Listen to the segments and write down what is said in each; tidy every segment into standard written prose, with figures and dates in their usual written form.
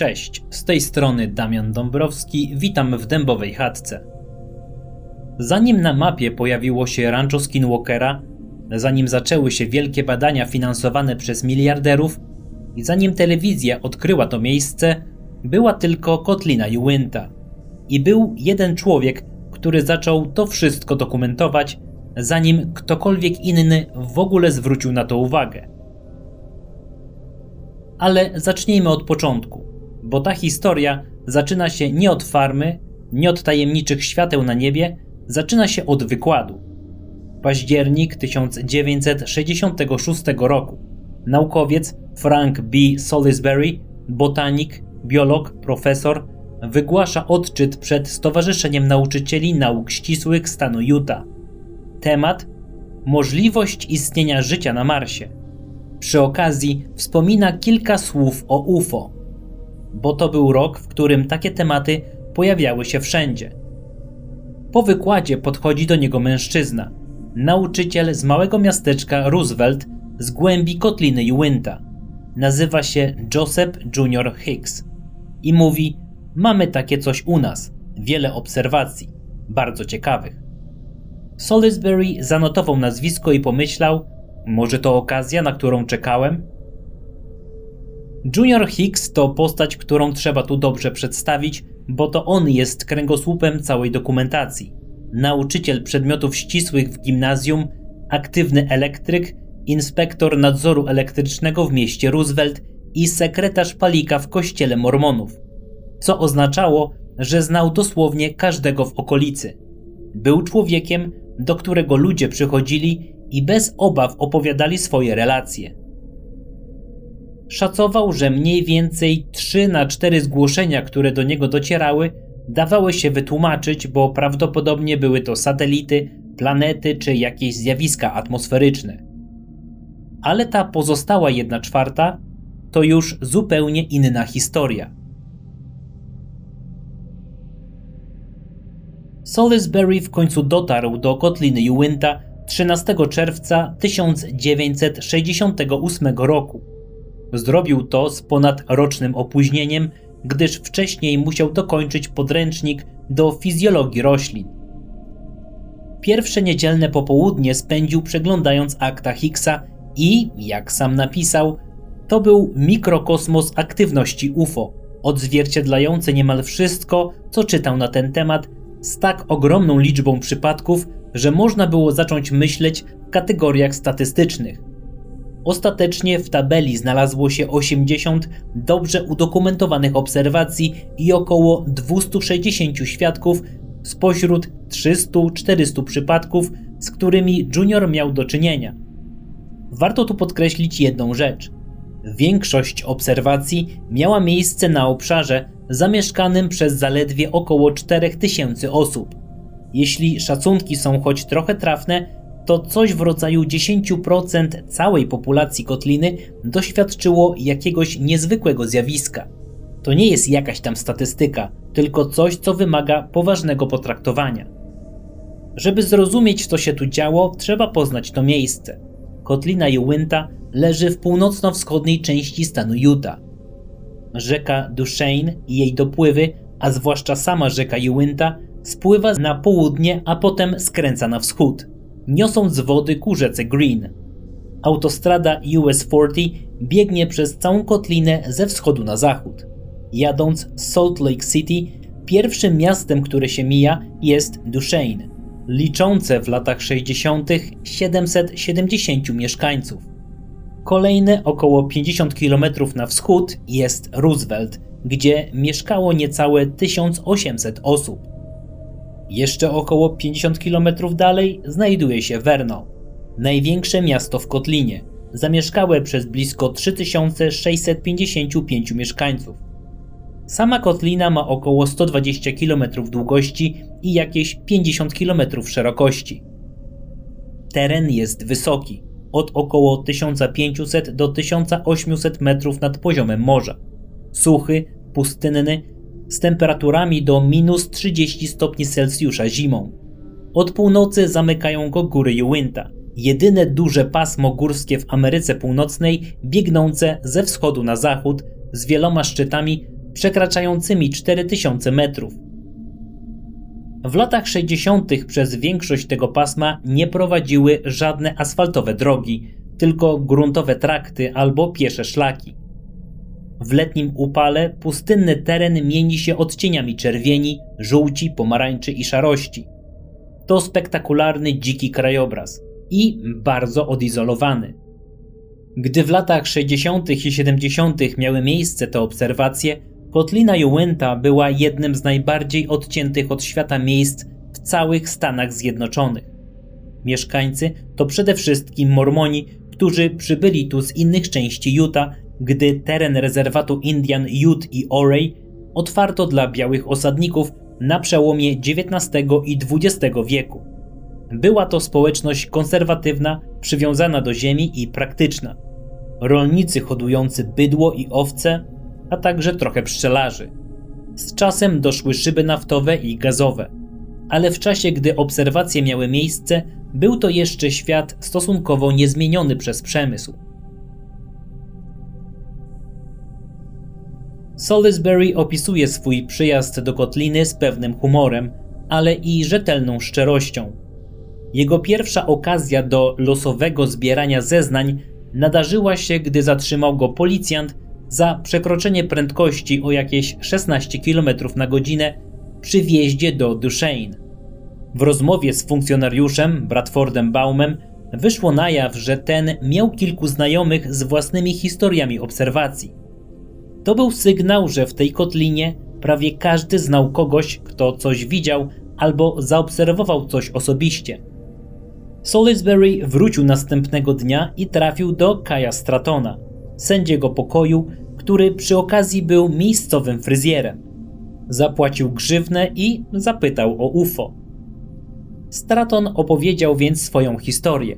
Cześć, z tej strony Damian Dąbrowski, witam w Dębowej Chatce. Zanim na mapie pojawiło się Rancho Skinwalkera, zanim zaczęły się wielkie badania finansowane przez miliarderów i zanim telewizja odkryła to miejsce, była tylko Kotlina Uinta. I był jeden człowiek, który zaczął to wszystko dokumentować, zanim ktokolwiek inny w ogóle zwrócił na to uwagę. Ale zacznijmy od początku, bo ta historia zaczyna się nie od farmy, nie od tajemniczych świateł na niebie, zaczyna się od wykładu. Październik 1966 roku. Naukowiec Frank B. Salisbury, botanik, biolog, profesor, wygłasza odczyt przed Stowarzyszeniem Nauczycieli Nauk Ścisłych stanu Utah. Temat: możliwość istnienia życia na Marsie. Przy okazji wspomina kilka słów o UFO, bo to był rok, w którym takie tematy pojawiały się wszędzie. Po wykładzie podchodzi do niego mężczyzna, nauczyciel z małego miasteczka Roosevelt z głębi Kotliny Uinta. Nazywa się Joseph Junior Hicks i mówi: mamy takie coś u nas, wiele obserwacji, bardzo ciekawych. Salisbury zanotował nazwisko i pomyślał: może to okazja, na którą czekałem? Junior Hicks to postać, którą trzeba tu dobrze przedstawić, bo to on jest kręgosłupem całej dokumentacji. Nauczyciel przedmiotów ścisłych w gimnazjum, aktywny elektryk, inspektor nadzoru elektrycznego w mieście Roosevelt i sekretarz palika w kościele mormonów. Co oznaczało, że znał dosłownie każdego w okolicy. Był człowiekiem, do którego ludzie przychodzili i bez obaw opowiadali swoje relacje. Szacował, że mniej więcej 3 na 4 zgłoszenia, które do niego docierały, dawały się wytłumaczyć, bo prawdopodobnie były to satelity, planety czy jakieś zjawiska atmosferyczne. Ale ta pozostała 1/4 to już zupełnie inna historia. Salisbury w końcu dotarł do Kotliny Uinta 13 czerwca 1968 roku. Zrobił to z ponadrocznym opóźnieniem, gdyż wcześniej musiał dokończyć podręcznik do fizjologii roślin. Pierwsze niedzielne popołudnie spędził przeglądając akta Hicksa i, jak sam napisał, to był mikrokosmos aktywności UFO, odzwierciedlający niemal wszystko, co czytał na ten temat, z tak ogromną liczbą przypadków, że można było zacząć myśleć w kategoriach statystycznych. Ostatecznie w tabeli znalazło się 80 dobrze udokumentowanych obserwacji i około 260 świadków spośród 300-400 przypadków, z którymi Junior miał do czynienia. Warto tu podkreślić jedną rzecz. Większość obserwacji miała miejsce na obszarze zamieszkanym przez zaledwie około 4000 osób. Jeśli szacunki są choć trochę trafne, to coś w rodzaju 10% całej populacji kotliny doświadczyło jakiegoś niezwykłego zjawiska. To nie jest jakaś tam statystyka, tylko coś, co wymaga poważnego potraktowania. Żeby zrozumieć, co się tu działo, trzeba poznać to miejsce. Kotlina Uinta leży w północno-wschodniej części stanu Utah. Rzeka Duchesne i jej dopływy, a zwłaszcza sama rzeka Uinta, spływa na południe, a potem skręca na wschód, niosąc wody ku rzece Green. Autostrada US 40 biegnie przez całą kotlinę ze wschodu na zachód. Jadąc z Salt Lake City, pierwszym miastem, które się mija, jest Duchesne, liczące w latach 60. 770 mieszkańców. Kolejne około 50 km na wschód jest Roosevelt, gdzie mieszkało niecałe 1800 osób. Jeszcze około 50 km dalej znajduje się Vernon, największe miasto w kotlinie, zamieszkałe przez blisko 3655 mieszkańców. Sama kotlina ma około 120 km długości i jakieś 50 km szerokości. Teren jest wysoki, od około 1500 do 1800 metrów nad poziomem morza. Suchy, pustynny, z temperaturami do minus 30 stopni Celsjusza zimą. Od północy zamykają go góry Uinta, jedyne duże pasmo górskie w Ameryce Północnej, biegnące ze wschodu na zachód z wieloma szczytami, przekraczającymi 4000 metrów. W latach 60. przez większość tego pasma nie prowadziły żadne asfaltowe drogi, tylko gruntowe trakty albo piesze szlaki. W letnim upale pustynny teren mieni się odcieniami czerwieni, żółci, pomarańczy i szarości. To spektakularny, dziki krajobraz i bardzo odizolowany. Gdy w latach 60. i 70. miały miejsce te obserwacje, Kotlina Uinta była jednym z najbardziej odciętych od świata miejsc w całych Stanach Zjednoczonych. Mieszkańcy to przede wszystkim Mormoni, którzy przybyli tu z innych części Utah, gdy teren rezerwatu Indian Ute i Ouray otwarto dla białych osadników na przełomie XIX i XX wieku. Była to społeczność konserwatywna, przywiązana do ziemi i praktyczna. Rolnicy hodujący bydło i owce, a także trochę pszczelarzy. Z czasem doszły szyby naftowe i gazowe, ale w czasie, gdy obserwacje miały miejsce, był to jeszcze świat stosunkowo niezmieniony przez przemysł. Salisbury opisuje swój przyjazd do Kotliny z pewnym humorem, ale i rzetelną szczerością. Jego pierwsza okazja do losowego zbierania zeznań nadarzyła się, gdy zatrzymał go policjant za przekroczenie prędkości o jakieś 16 km na godzinę przy wjeździe do Duchesne. W rozmowie z funkcjonariuszem Bradfordem Baumem wyszło na jaw, że ten miał kilku znajomych z własnymi historiami obserwacji. To był sygnał, że w tej kotlinie prawie każdy znał kogoś, kto coś widział albo zaobserwował coś osobiście. Salisbury wrócił następnego dnia i trafił do Kaya Stratona, sędziego pokoju, który przy okazji był miejscowym fryzjerem. Zapłacił grzywnę i zapytał o UFO. Straton opowiedział więc swoją historię.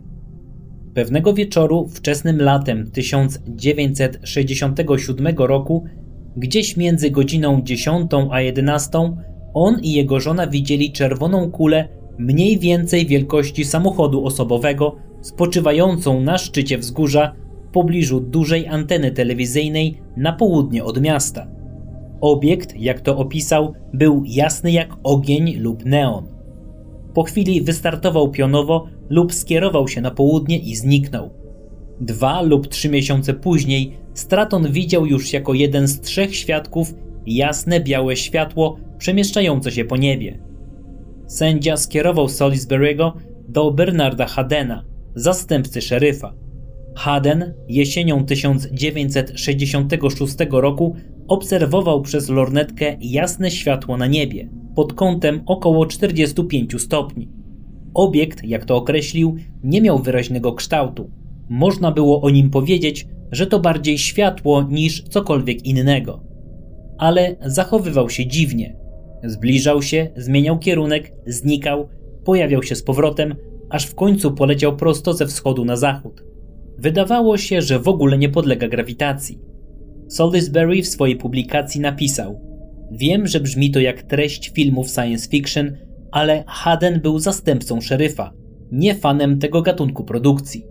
Pewnego wieczoru wczesnym latem 1967 roku, gdzieś między godziną 10 a 11, on i jego żona widzieli czerwoną kulę mniej więcej wielkości samochodu osobowego spoczywającą na szczycie wzgórza w pobliżu dużej anteny telewizyjnej na południe od miasta. Obiekt, jak to opisał, był jasny jak ogień lub neon. Po chwili wystartował pionowo lub skierował się na południe i zniknął. 2 lub 3 miesiące później Straton widział już jako jeden z 3 świadków jasne białe światło przemieszczające się po niebie. Sędzia skierował Salisbury'ego do Bernarda Haddena, zastępcy szeryfa. Hadden jesienią 1966 roku obserwował przez lornetkę jasne światło na niebie pod kątem około 45 stopni. Obiekt, jak to określił, nie miał wyraźnego kształtu. Można było o nim powiedzieć, że to bardziej światło niż cokolwiek innego. Ale zachowywał się dziwnie. Zbliżał się, zmieniał kierunek, znikał, pojawiał się z powrotem, aż w końcu poleciał prosto ze wschodu na zachód. Wydawało się, że w ogóle nie podlega grawitacji. Salisbury w swojej publikacji napisał: wiem, że brzmi to jak treść filmów science fiction, ale Hadden był zastępcą szeryfa, nie fanem tego gatunku produkcji.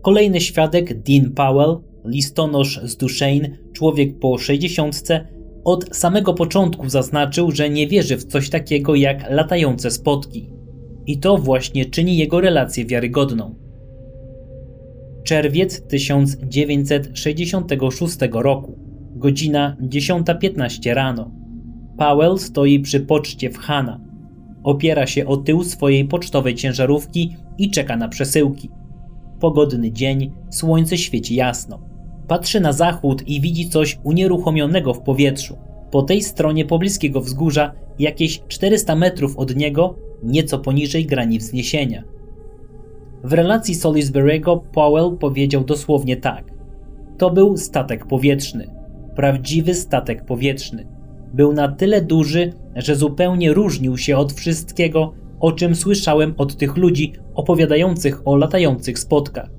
Kolejny świadek, Dean Powell, listonosz z Duchesne, człowiek po 60, od samego początku zaznaczył, że nie wierzy w coś takiego jak latające spotki. I to właśnie czyni jego relację wiarygodną. Czerwiec 1966 roku, godzina 10:15 rano. Powell stoi przy poczcie w Hana. Opiera się o tył swojej pocztowej ciężarówki i czeka na przesyłki. Pogodny dzień, słońce świeci jasno. Patrzy na zachód i widzi coś unieruchomionego w powietrzu. Po tej stronie pobliskiego wzgórza, jakieś 400 metrów od niego, nieco poniżej granic wzniesienia. W relacji Salisbury'ego Powell powiedział dosłownie tak: to był statek powietrzny. Prawdziwy statek powietrzny. Był na tyle duży, że zupełnie różnił się od wszystkiego, o czym słyszałem od tych ludzi opowiadających o latających spotkach.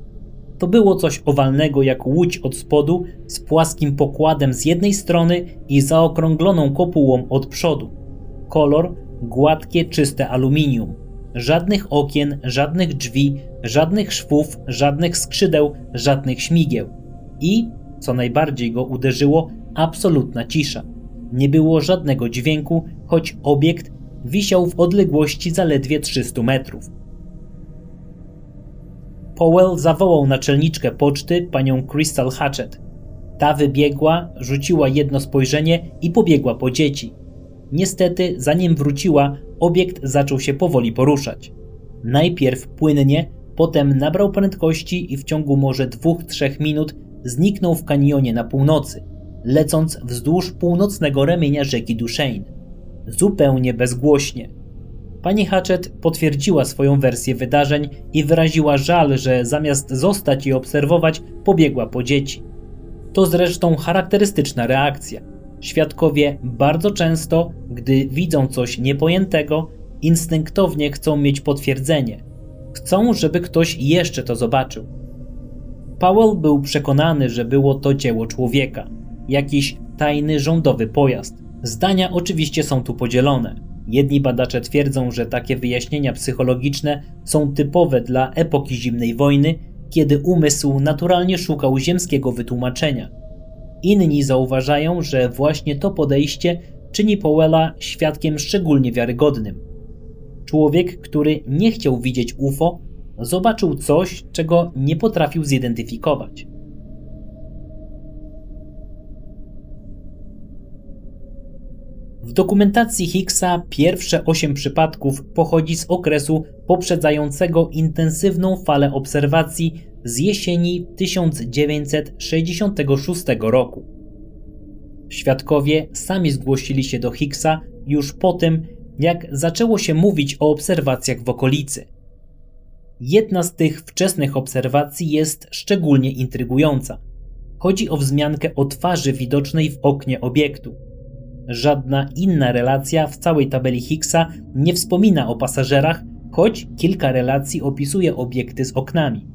To było coś owalnego jak łódź od spodu, z płaskim pokładem z jednej strony i zaokrągloną kopułą od przodu. Kolor gładkie, czyste aluminium. Żadnych okien, żadnych drzwi, żadnych szwów, żadnych skrzydeł, żadnych śmigieł. I, co najbardziej go uderzyło, absolutna cisza. Nie było żadnego dźwięku, choć obiekt wisiał w odległości zaledwie 300 metrów. Powell zawołał naczelniczkę poczty, panią Crystal Hatchett. Ta wybiegła, rzuciła jedno spojrzenie i pobiegła po dzieci. Niestety, zanim wróciła, obiekt zaczął się powoli poruszać. Najpierw płynnie, potem nabrał prędkości i w ciągu może 2-3 minut zniknął w kanionie na północy, lecąc wzdłuż północnego ramienia rzeki Duchesne. Zupełnie bezgłośnie. Pani Hatchett potwierdziła swoją wersję wydarzeń i wyraziła żal, że zamiast zostać i obserwować, pobiegła po dzieci. To zresztą charakterystyczna reakcja. Świadkowie bardzo często, gdy widzą coś niepojętego, instynktownie chcą mieć potwierdzenie. Chcą, żeby ktoś jeszcze to zobaczył. Powell był przekonany, że było to dzieło człowieka, jakiś tajny rządowy pojazd. Zdania oczywiście są tu podzielone. Jedni badacze twierdzą, że takie wyjaśnienia psychologiczne są typowe dla epoki zimnej wojny, kiedy umysł naturalnie szukał ziemskiego wytłumaczenia. Inni zauważają, że właśnie to podejście czyni Powella świadkiem szczególnie wiarygodnym. Człowiek, który nie chciał widzieć UFO, zobaczył coś, czego nie potrafił zidentyfikować. W dokumentacji Higgsa pierwsze 8 przypadków pochodzi z okresu poprzedzającego intensywną falę obserwacji z jesieni 1966 roku. Świadkowie sami zgłosili się do Higgsa już po tym, jak zaczęło się mówić o obserwacjach w okolicy. Jedna z tych wczesnych obserwacji jest szczególnie intrygująca. Chodzi o wzmiankę o twarzy widocznej w oknie obiektu. Żadna inna relacja w całej tabeli Higgsa nie wspomina o pasażerach, choć kilka relacji opisuje obiekty z oknami.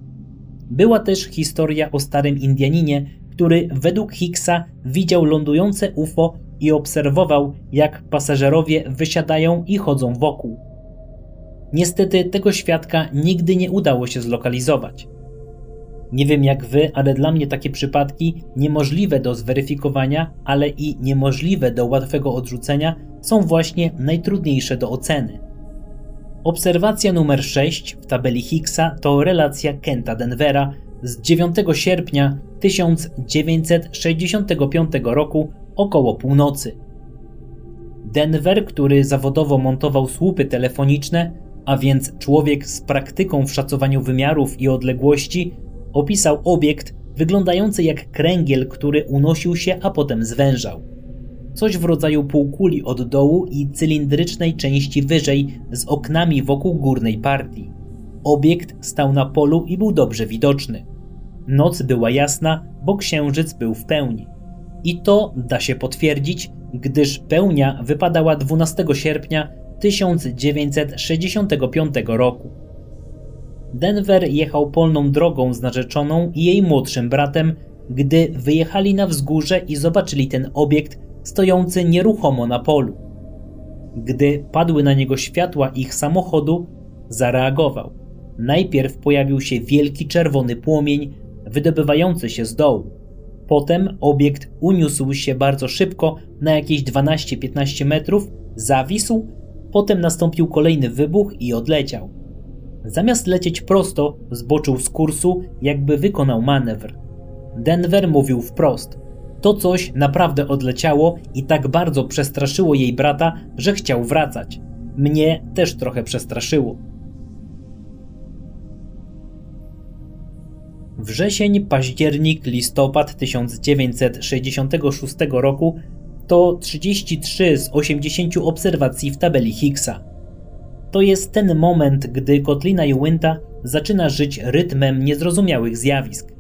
Była też historia o starym Indianinie, który według Higgsa widział lądujące UFO i obserwował, jak pasażerowie wysiadają i chodzą wokół. Niestety tego świadka nigdy nie udało się zlokalizować. Nie wiem jak wy, ale dla mnie takie przypadki niemożliwe do zweryfikowania, ale i niemożliwe do łatwego odrzucenia są właśnie najtrudniejsze do oceny. Obserwacja numer 6 w tabeli Higgsa to relacja Kenta Denvera z 9 sierpnia 1965 roku około północy. Denver, który zawodowo montował słupy telefoniczne, a więc człowiek z praktyką w szacowaniu wymiarów i odległości, opisał obiekt wyglądający jak kręgiel, który unosił się, a potem zwężał. Coś w rodzaju półkuli od dołu i cylindrycznej części wyżej z oknami wokół górnej partii. Obiekt stał na polu i był dobrze widoczny. Noc była jasna, bo księżyc był w pełni. I to da się potwierdzić, gdyż pełnia wypadała 12 sierpnia 1965 roku. Denver jechał polną drogą z narzeczoną i jej młodszym bratem, gdy wyjechali na wzgórze i zobaczyli ten obiekt stojący nieruchomo na polu. Gdy padły na niego światła ich samochodu, zareagował. Najpierw pojawił się wielki czerwony płomień wydobywający się z dołu. Potem obiekt uniósł się bardzo szybko na jakieś 12-15 metrów, zawisł, potem nastąpił kolejny wybuch i odleciał. Zamiast lecieć prosto, zboczył z kursu, jakby wykonał manewr. Denver mówił wprost. To coś naprawdę odleciało i tak bardzo przestraszyło jej brata, że chciał wracać. Mnie też trochę przestraszyło. Wrzesień, październik, listopad 1966 roku to 33 z 80 obserwacji w tabeli Higgsa. To jest ten moment, gdy kotlina Uinta zaczyna żyć rytmem niezrozumiałych zjawisk.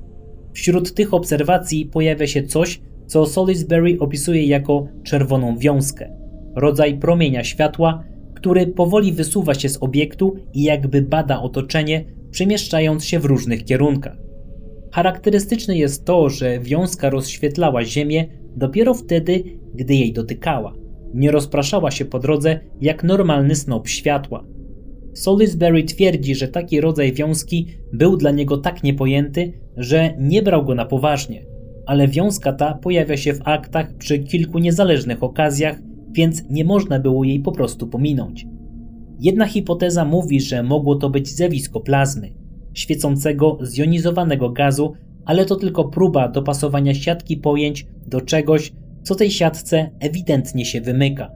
Wśród tych obserwacji pojawia się coś, co Salisbury opisuje jako czerwoną wiązkę, rodzaj promienia światła, który powoli wysuwa się z obiektu i jakby bada otoczenie, przemieszczając się w różnych kierunkach. Charakterystyczne jest to, że wiązka rozświetlała Ziemię dopiero wtedy, gdy jej dotykała. Nie rozpraszała się po drodze jak normalny snop światła. Salisbury twierdzi, że taki rodzaj wiązki był dla niego tak niepojęty, że nie brał go na poważnie, ale wiązka ta pojawia się w aktach przy kilku niezależnych okazjach, więc nie można było jej po prostu pominąć. Jedna hipoteza mówi, że mogło to być zjawisko plazmy, świecącego zjonizowanego gazu, ale to tylko próba dopasowania siatki pojęć do czegoś, co tej siatce ewidentnie się wymyka.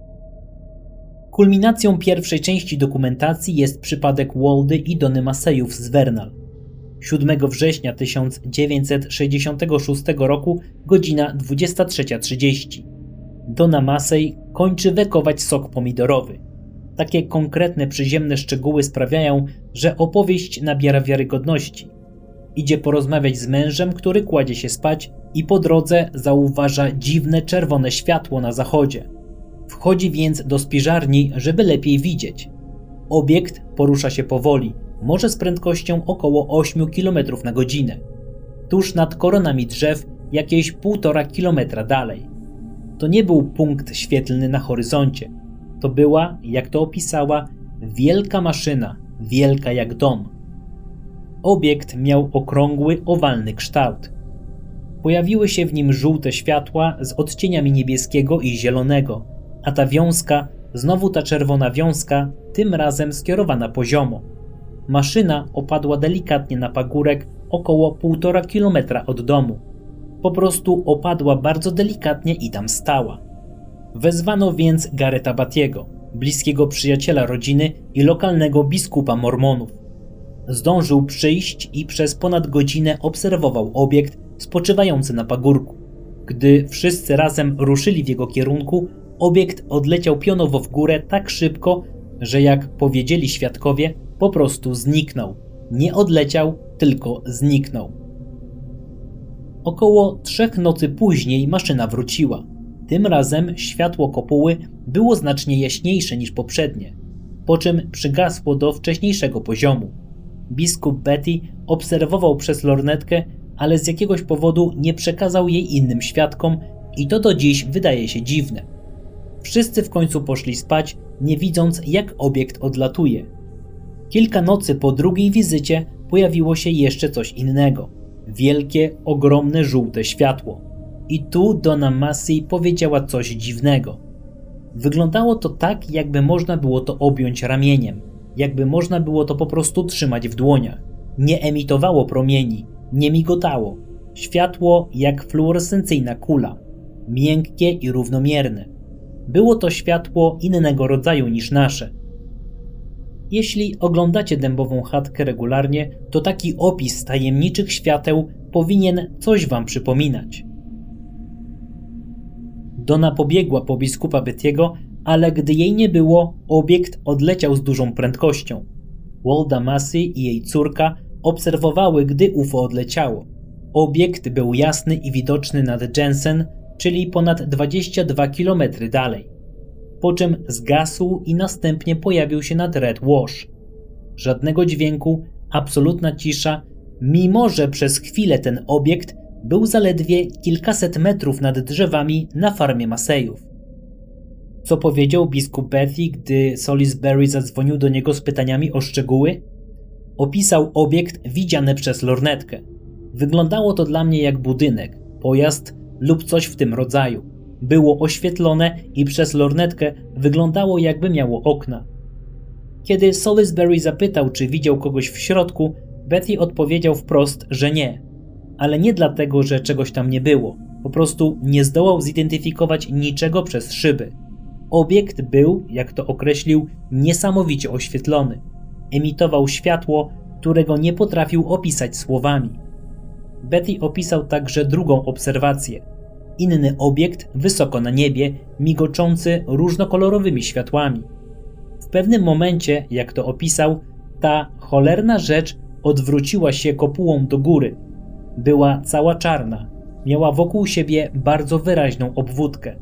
Kulminacją pierwszej części dokumentacji jest przypadek Waldy i Donny Masseyów z Vernal. 7 września 1966 roku, godzina 23:30. Donna Massey kończy wekować sok pomidorowy. Takie konkretne przyziemne szczegóły sprawiają, że opowieść nabiera wiarygodności. Idzie porozmawiać z mężem, który kładzie się spać i po drodze zauważa dziwne czerwone światło na zachodzie. Wchodzi więc do spiżarni, żeby lepiej widzieć. Obiekt porusza się powoli, może z prędkością około 8 km na godzinę. Tuż nad koronami drzew, jakieś 1,5 km dalej. To nie był punkt świetlny na horyzoncie. To była, jak to opisała, wielka maszyna, wielka jak dom. Obiekt miał okrągły, owalny kształt. Pojawiły się w nim żółte światła z odcieniami niebieskiego i zielonego, a ta wiązka, znowu ta czerwona wiązka, tym razem skierowana poziomo. Maszyna opadła delikatnie na pagórek około 1,5 km od domu. Po prostu opadła bardzo delikatnie i tam stała. Wezwano więc Garretta Battiego, bliskiego przyjaciela rodziny i lokalnego biskupa mormonów. Zdążył przyjść i przez ponad godzinę obserwował obiekt spoczywający na pagórku. Gdy wszyscy razem ruszyli w jego kierunku, obiekt odleciał pionowo w górę tak szybko, że jak powiedzieli świadkowie, po prostu zniknął. Nie odleciał, tylko zniknął. Około 3 nocy później maszyna wróciła. Tym razem światło kopuły było znacznie jaśniejsze niż poprzednie, po czym przygasło do wcześniejszego poziomu. Biskup Betty obserwował przez lornetkę, ale z jakiegoś powodu nie przekazał jej innym świadkom i to do dziś wydaje się dziwne. Wszyscy w końcu poszli spać, nie widząc jak obiekt odlatuje. Kilka nocy po drugiej wizycie pojawiło się jeszcze coś innego. Wielkie, ogromne żółte światło. I tu Donna Massey powiedziała coś dziwnego. Wyglądało to tak, jakby można było to objąć ramieniem, jakby można było to po prostu trzymać w dłoniach. Nie emitowało promieni, nie migotało. Światło jak fluorescencyjna kula, miękkie i równomierne. Było to światło innego rodzaju niż nasze. Jeśli oglądacie Dębową Chatkę regularnie, to taki opis tajemniczych świateł powinien coś wam przypominać. Donna pobiegła po biskupa Bettiego, ale gdy jej nie było, obiekt odleciał z dużą prędkością. Walda Massey i jej córka obserwowały, gdy UFO odleciało. Obiekt był jasny i widoczny nad Jensen, czyli ponad 22 km dalej. Po czym zgasł i następnie pojawił się nad Red Wash. Żadnego dźwięku, absolutna cisza, mimo że przez chwilę ten obiekt był zaledwie kilkaset metrów nad drzewami na farmie Masseyów. Co powiedział biskup Betty, gdy Salisbury zadzwonił do niego z pytaniami o szczegóły? Opisał obiekt widziany przez lornetkę. Wyglądało to dla mnie jak budynek, pojazd lub coś w tym rodzaju. Było oświetlone i przez lornetkę wyglądało jakby miało okna. Kiedy Salisbury zapytał, czy widział kogoś w środku, Betty odpowiedział wprost, że nie. Ale nie dlatego, że czegoś tam nie było. Po prostu nie zdołał zidentyfikować niczego przez szyby. Obiekt był, jak to określił, niesamowicie oświetlony. Emitował światło, którego nie potrafił opisać słowami. Betty opisał także drugą obserwację. Inny obiekt wysoko na niebie, migoczący różnokolorowymi światłami. W pewnym momencie, jak to opisał, ta cholerna rzecz odwróciła się kopułą do góry. Była cała czarna, miała wokół siebie bardzo wyraźną obwódkę,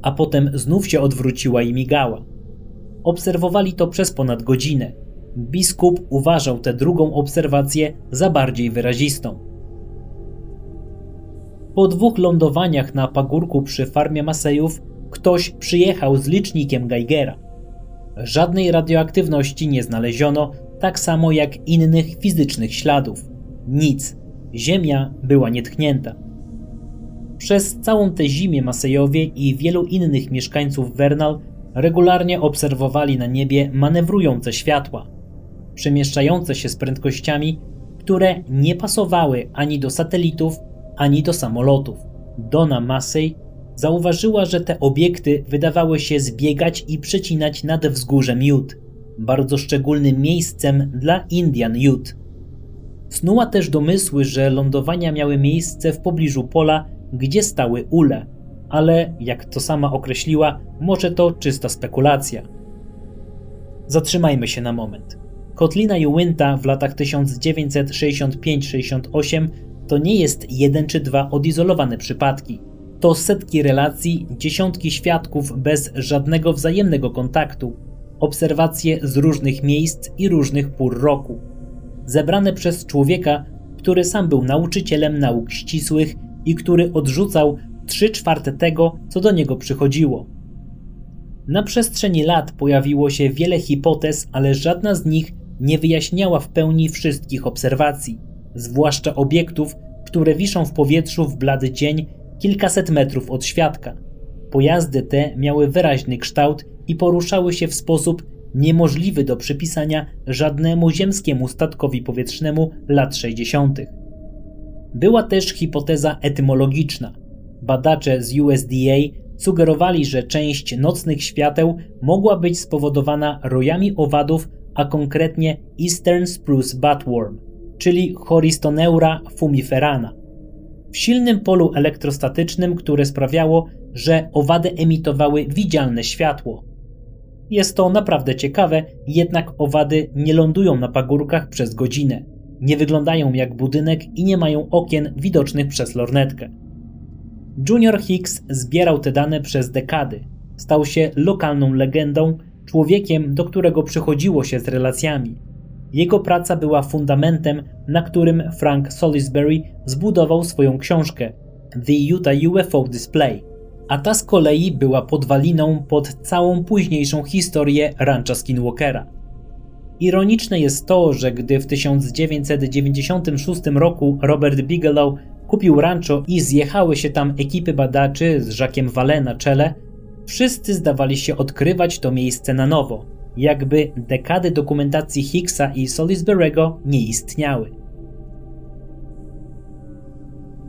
a potem znów się odwróciła i migała. Obserwowali to przez ponad godzinę. Biskup uważał tę drugą obserwację za bardziej wyrazistą. Po 2 lądowaniach na pagórku przy farmie Masseyów ktoś przyjechał z licznikiem Geigera. Żadnej radioaktywności nie znaleziono, tak samo jak innych fizycznych śladów. Nic. Ziemia była nietknięta. Przez całą tę zimę Masejowie i wielu innych mieszkańców Vernal regularnie obserwowali na niebie manewrujące światła, przemieszczające się z prędkościami, które nie pasowały ani do satelitów, ani do samolotów. Donna Massey zauważyła, że te obiekty wydawały się zbiegać i przecinać nad wzgórzem Ute, bardzo szczególnym miejscem dla Indian Ute. Snuła też domysły, że lądowania miały miejsce w pobliżu pola, gdzie stały ule, ale jak to sama określiła, może to czysta spekulacja. Zatrzymajmy się na moment. Kotlina Uinta w latach 1965-68 to nie jest jeden czy dwa odizolowane przypadki. To setki relacji, dziesiątki świadków bez żadnego wzajemnego kontaktu, obserwacje z różnych miejsc i różnych pór roku. Zebrane przez człowieka, który sam był nauczycielem nauk ścisłych i który odrzucał 3/4 tego, co do niego przychodziło. Na przestrzeni lat pojawiło się wiele hipotez, ale żadna z nich nie wyjaśniała w pełni wszystkich obserwacji, zwłaszcza obiektów, które wiszą w powietrzu w blady dzień kilkaset metrów od świadka. Pojazdy te miały wyraźny kształt i poruszały się w sposób niemożliwy do przypisania żadnemu ziemskiemu statkowi powietrznemu lat 60. Była też hipoteza etymologiczna. Badacze z USDA sugerowali, że część nocnych świateł mogła być spowodowana rojami owadów, a konkretnie Eastern Spruce Butworm, czyli Choristoneura fumiferana, w silnym polu elektrostatycznym, które sprawiało, że owady emitowały widzialne światło. Jest to naprawdę ciekawe, jednak owady nie lądują na pagórkach przez godzinę, nie wyglądają jak budynek i nie mają okien widocznych przez lornetkę. Junior Hicks zbierał te dane przez dekady. Stał się lokalną legendą, człowiekiem, do którego przychodziło się z relacjami. Jego praca była fundamentem, na którym Frank Salisbury zbudował swoją książkę The Utah UFO Display, a ta z kolei była podwaliną pod całą późniejszą historię rancha Skinwalkera. Ironiczne jest to, że gdy w 1996 roku Robert Bigelow kupił rancho i zjechały się tam ekipy badaczy z Jacques'em Vallée na czele, wszyscy zdawali się odkrywać to miejsce na nowo, jakby dekady dokumentacji Hicksa i Salisbury'ego nie istniały.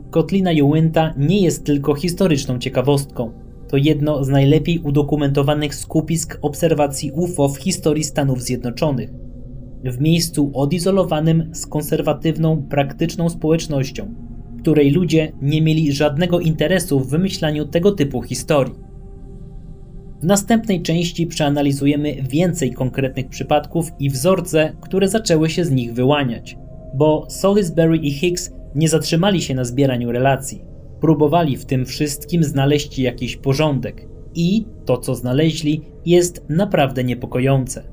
Kotlina Uinta nie jest tylko historyczną ciekawostką. To jedno z najlepiej udokumentowanych skupisk obserwacji UFO w historii Stanów Zjednoczonych. W miejscu odizolowanym z konserwatywną, praktyczną społecznością, w której ludzie nie mieli żadnego interesu w wymyślaniu tego typu historii. W następnej części przeanalizujemy więcej konkretnych przypadków i wzorce, które zaczęły się z nich wyłaniać, bo Salisbury i Hicks nie zatrzymali się na zbieraniu relacji. Próbowali w tym wszystkim znaleźć jakiś porządek i to, co znaleźli, jest naprawdę niepokojące.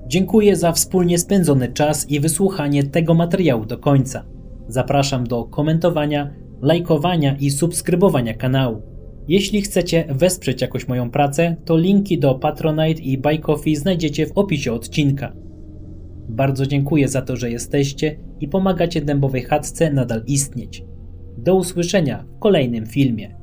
Dziękuję za wspólnie spędzony czas i wysłuchanie tego materiału do końca. Zapraszam do komentowania, lajkowania i subskrybowania kanału. Jeśli chcecie wesprzeć jakoś moją pracę, to linki do Patronite i Buy Coffee znajdziecie w opisie odcinka. Bardzo dziękuję za to, że jesteście i pomagacie Dębowej Chatce nadal istnieć. Do usłyszenia w kolejnym filmie.